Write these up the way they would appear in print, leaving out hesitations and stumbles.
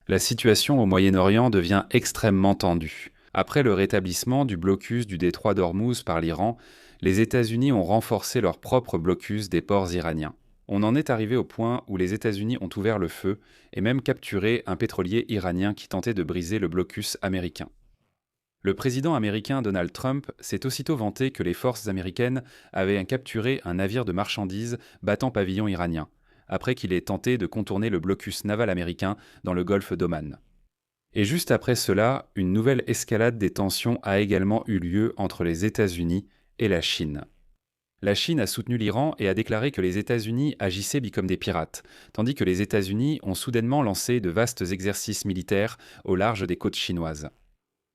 La situation au Moyen-Orient devient extrêmement tendue. Après le rétablissement du blocus du détroit d'Ormuz par l'Iran, les États-Unis ont renforcé leur propre blocus des ports iraniens. On en est arrivé au point où les États-Unis ont ouvert le feu et même capturé un pétrolier iranien qui tentait de briser le blocus américain. Le président américain Donald Trump s'est aussitôt vanté que les forces américaines avaient capturé un navire de marchandises battant pavillon iranien, après qu'il ait tenté de contourner le blocus naval américain dans le golfe d'Oman. Et juste après cela, une nouvelle escalade des tensions a également eu lieu entre les États-Unis et la Chine. La Chine a soutenu l'Iran et a déclaré que les États-Unis agissaient comme des pirates, tandis que les États-Unis ont soudainement lancé de vastes exercices militaires au large des côtes chinoises.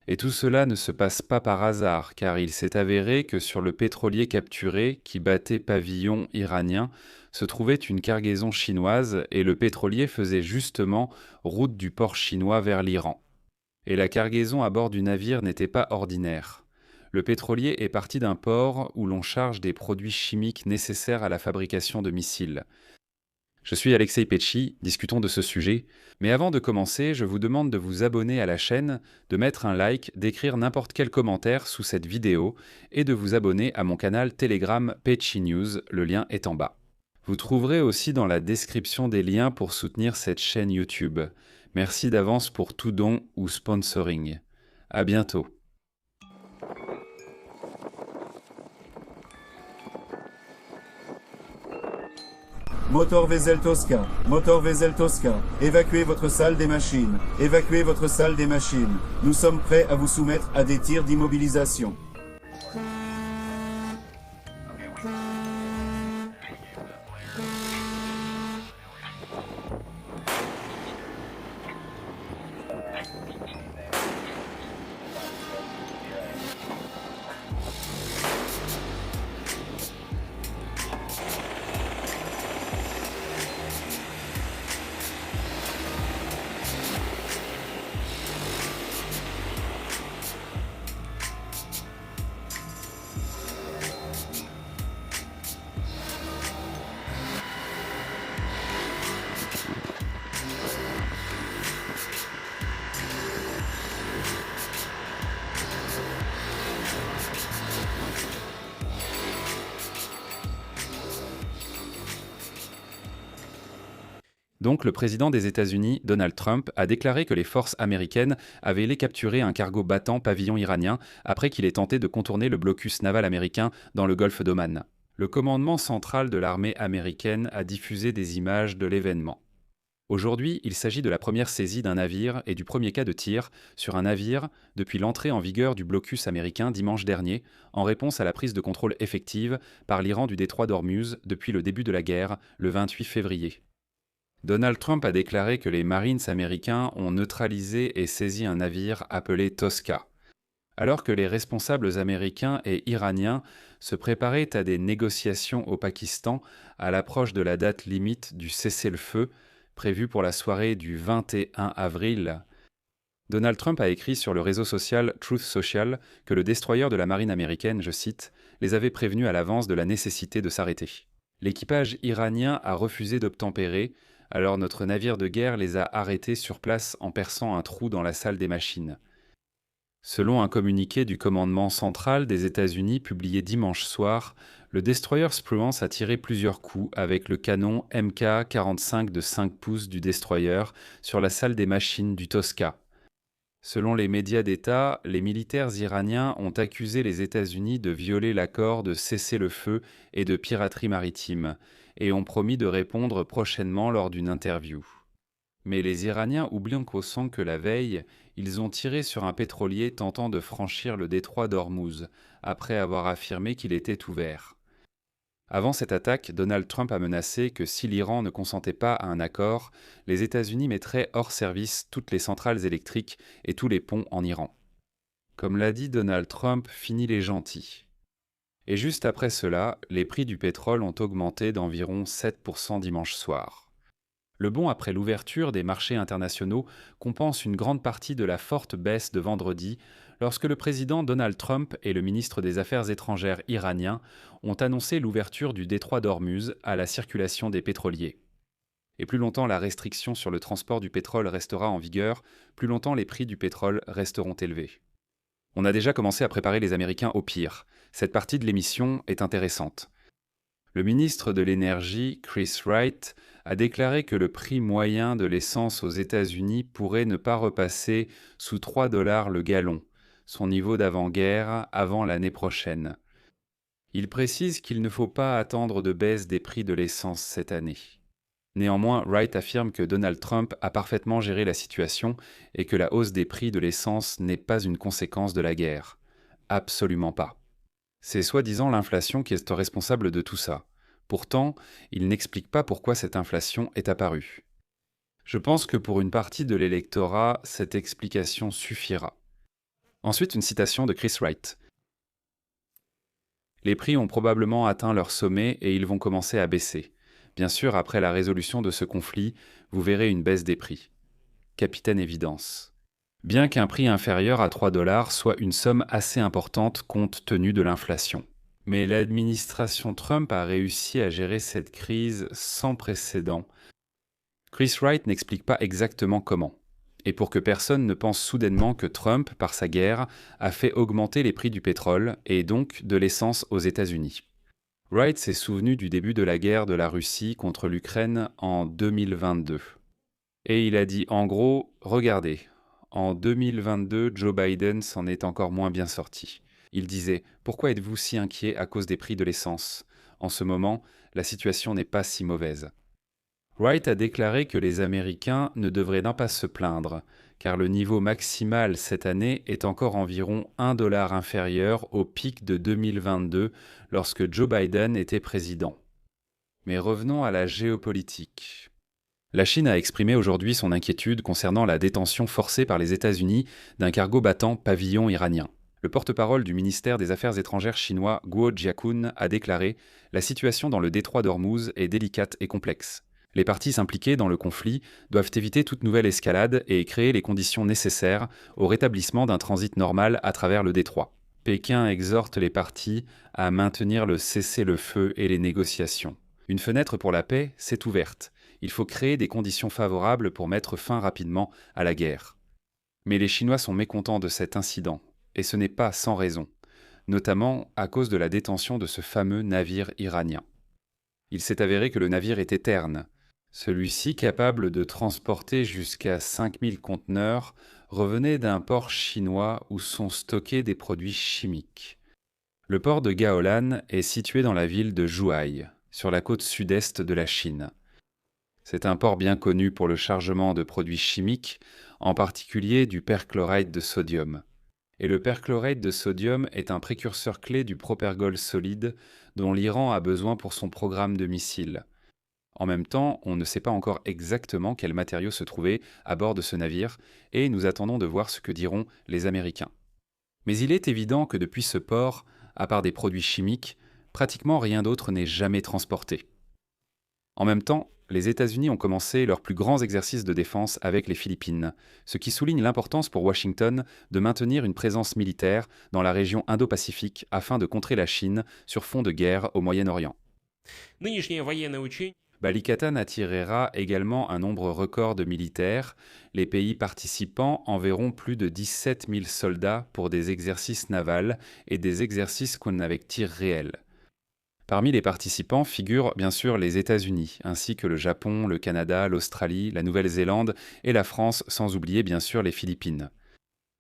Et tout cela ne se passe pas par hasard, car il s'est avéré que sur le pétrolier capturé, qui battait pavillon iranien, se trouvait une cargaison chinoise et le pétrolier faisait justement route du port chinois vers l'Iran. Et la cargaison à bord du navire n'était pas ordinaire. Le pétrolier est parti d'un port où l'on charge des produits chimiques nécessaires à la fabrication de missiles. Je suis Alexei Petchi, discutons de ce sujet, mais avant de commencer, je vous demande de vous abonner à la chaîne, de mettre un like, d'écrire n'importe quel commentaire sous cette vidéo et de vous abonner à mon canal Telegram Petchi News, le lien est en bas. Vous trouverez aussi dans la description des liens pour soutenir cette chaîne YouTube. Merci d'avance pour tout don ou sponsoring. À bientôt. Motor Vesel Tosca, Motor Vesel Tosca, évacuez votre salle des machines, évacuez votre salle des machines. Nous sommes prêts à vous soumettre à des tirs d'immobilisation. Donc, le président des États-Unis, Donald Trump, a déclaré que les forces américaines avaient capturé un cargo battant pavillon iranien après qu'il ait tenté de contourner le blocus naval américain dans le golfe d'Oman. Le commandement central de l'armée américaine a diffusé des images de l'événement. Aujourd'hui, il s'agit de la première saisie d'un navire et du premier cas de tir sur un navire depuis l'entrée en vigueur du blocus américain dimanche dernier, en réponse à la prise de contrôle effective par l'Iran du détroit d'Ormuz depuis le début de la guerre, le 28 février. Donald Trump a déclaré que les Marines américains ont neutralisé et saisi un navire appelé Tosca. Alors que les responsables américains et iraniens se préparaient à des négociations au Pakistan à l'approche de la date limite du cessez-le-feu prévue pour la soirée du 21 avril, Donald Trump a écrit sur le réseau social Truth Social que le destroyer de la marine américaine, je cite, les avait prévenus à l'avance de la nécessité de s'arrêter. L'équipage iranien a refusé d'obtempérer, alors notre navire de guerre les a arrêtés sur place en perçant un trou dans la salle des machines. Selon un communiqué du commandement central des États-Unis publié dimanche soir, le destroyer Spruance a tiré plusieurs coups avec le canon Mk-45 de 5 pouces du destroyer sur la salle des machines du Tosca. Selon les médias d'État, les militaires iraniens ont accusé les États-Unis de violer l'accord de cessez-le-feu et de piraterie maritime, et ont promis de répondre prochainement lors d'une interview. Mais les Iraniens oublient qu'au son que la veille, ils ont tiré sur un pétrolier tentant de franchir le détroit d'Ormuz, après avoir affirmé qu'il était ouvert. Avant cette attaque, Donald Trump a menacé que si l'Iran ne consentait pas à un accord, les États-Unis mettraient hors service toutes les centrales électriques et tous les ponts en Iran. Comme l'a dit Donald Trump, fini les gentils. Et juste après cela, les prix du pétrole ont augmenté d'environ 7% dimanche soir. Le bond après l'ouverture des marchés internationaux compense une grande partie de la forte baisse de vendredi lorsque le président Donald Trump et le ministre des Affaires étrangères iranien ont annoncé l'ouverture du détroit d'Ormuz à la circulation des pétroliers. Et plus longtemps la restriction sur le transport du pétrole restera en vigueur, plus longtemps les prix du pétrole resteront élevés. On a déjà commencé à préparer les Américains au pire. Cette partie de l'émission est intéressante. Le ministre de l'Énergie, Chris Wright, a déclaré que le prix moyen de l'essence aux États-Unis pourrait ne pas repasser sous 3 $ le gallon, son niveau d'avant-guerre avant l'année prochaine. Il précise qu'il ne faut pas attendre de baisse des prix de l'essence cette année. Néanmoins, Wright affirme que Donald Trump a parfaitement géré la situation et que la hausse des prix de l'essence n'est pas une conséquence de la guerre. Absolument pas. C'est soi-disant l'inflation qui est responsable de tout ça. Pourtant, il n'explique pas pourquoi cette inflation est apparue. Je pense que pour une partie de l'électorat, cette explication suffira. Ensuite, une citation de Chris Wright. Les prix ont probablement atteint leur sommet et ils vont commencer à baisser. Bien sûr, après la résolution de ce conflit, vous verrez une baisse des prix. Capitaine Évidence. Bien qu'un prix inférieur à 3 $ soit une somme assez importante compte tenu de l'inflation. Mais l'administration Trump a réussi à gérer cette crise sans précédent. Chris Wright n'explique pas exactement comment. Et pour que personne ne pense soudainement que Trump, par sa guerre, a fait augmenter les prix du pétrole et donc de l'essence aux États-Unis. Wright s'est souvenu du début de la guerre de la Russie contre l'Ukraine en 2022. Et il a dit en gros, regardez, en 2022, Joe Biden s'en est encore moins bien sorti. Il disait « Pourquoi êtes-vous si inquiet à cause des prix de l'essence ? En ce moment, la situation n'est pas si mauvaise. » Wright a déclaré que les Américains ne devraient pas se plaindre, car le niveau maximal cette année est encore environ 1 $ inférieur au pic de 2022 lorsque Joe Biden était président. Mais revenons à la géopolitique. La Chine a exprimé aujourd'hui son inquiétude concernant la détention forcée par les États-Unis d'un cargo battant pavillon iranien. Le porte-parole du ministère des Affaires étrangères chinois, Guo Jiakun, a déclaré « La situation dans le détroit d'Ormuz est délicate et complexe. Les parties impliquées dans le conflit doivent éviter toute nouvelle escalade et créer les conditions nécessaires au rétablissement d'un transit normal à travers le détroit. Pékin exhorte les parties à maintenir le cessez-le-feu et les négociations. Une fenêtre pour la paix s'est ouverte. Il faut créer des conditions favorables pour mettre fin rapidement à la guerre. » Mais les Chinois sont mécontents de cet incident, et ce n'est pas sans raison, notamment à cause de la détention de ce fameux navire iranien. Il s'est avéré que le navire était terne. Celui-ci, capable de transporter jusqu'à 5000 conteneurs, revenait d'un port chinois où sont stockés des produits chimiques. Le port de Gaolan est situé dans la ville de Zhuhai, sur la côte sud-est de la Chine. C'est un port bien connu pour le chargement de produits chimiques, en particulier du perchlorate de sodium. Et le perchlorate de sodium est un précurseur clé du propergol solide dont l'Iran a besoin pour son programme de missiles. En même temps, on ne sait pas encore exactement quels matériaux se trouvaient à bord de ce navire et nous attendons de voir ce que diront les Américains. Mais il est évident que depuis ce port, à part des produits chimiques, pratiquement rien d'autre n'est jamais transporté. En même temps, les États-Unis ont commencé leurs plus grands exercices de défense avec les Philippines, ce qui souligne l'importance pour Washington de maintenir une présence militaire dans la région Indo-Pacifique afin de contrer la Chine sur fond de guerre au Moyen-Orient. Balikatan attirera également un nombre record de militaires. Les pays participants enverront plus de 17 000 soldats pour des exercices navals et des exercices avec tir réel. Parmi les participants figurent bien sûr les États-Unis, ainsi que le Japon, le Canada, l'Australie, la Nouvelle-Zélande et la France, sans oublier bien sûr les Philippines.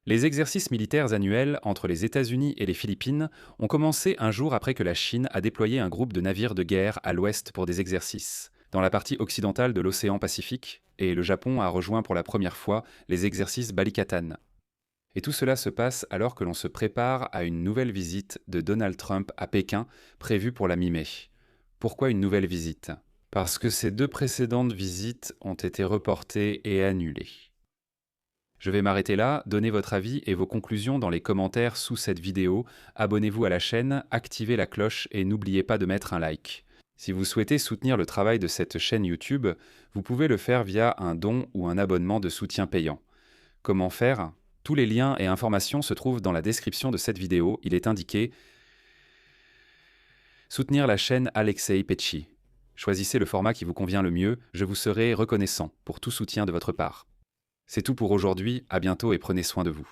Les exercices militaires annuels entre les États-Unis et les Philippines ont commencé un jour après que la Chine a déployé un groupe de navires de guerre à l'ouest pour des exercices, dans la partie occidentale de l'océan Pacifique, et le Japon a rejoint pour la première fois les exercices Balikatan. Et tout cela se passe alors que l'on se prépare à une nouvelle visite de Donald Trump à Pékin, prévue pour la mi-mai. Pourquoi une nouvelle visite ? Parce que ces 2 précédentes visites ont été reportées et annulées. Je vais m'arrêter là, donnez votre avis et vos conclusions dans les commentaires sous cette vidéo, abonnez-vous à la chaîne, activez la cloche et n'oubliez pas de mettre un like. Si vous souhaitez soutenir le travail de cette chaîne YouTube, vous pouvez le faire via un don ou un abonnement de soutien payant. Comment faire ? Tous les liens et informations se trouvent dans la description de cette vidéo. Il est indiqué « Soutenir la chaîne Alexei Petchi ». Choisissez le format qui vous convient le mieux, je vous serai reconnaissant pour tout soutien de votre part. C'est tout pour aujourd'hui, à bientôt et prenez soin de vous.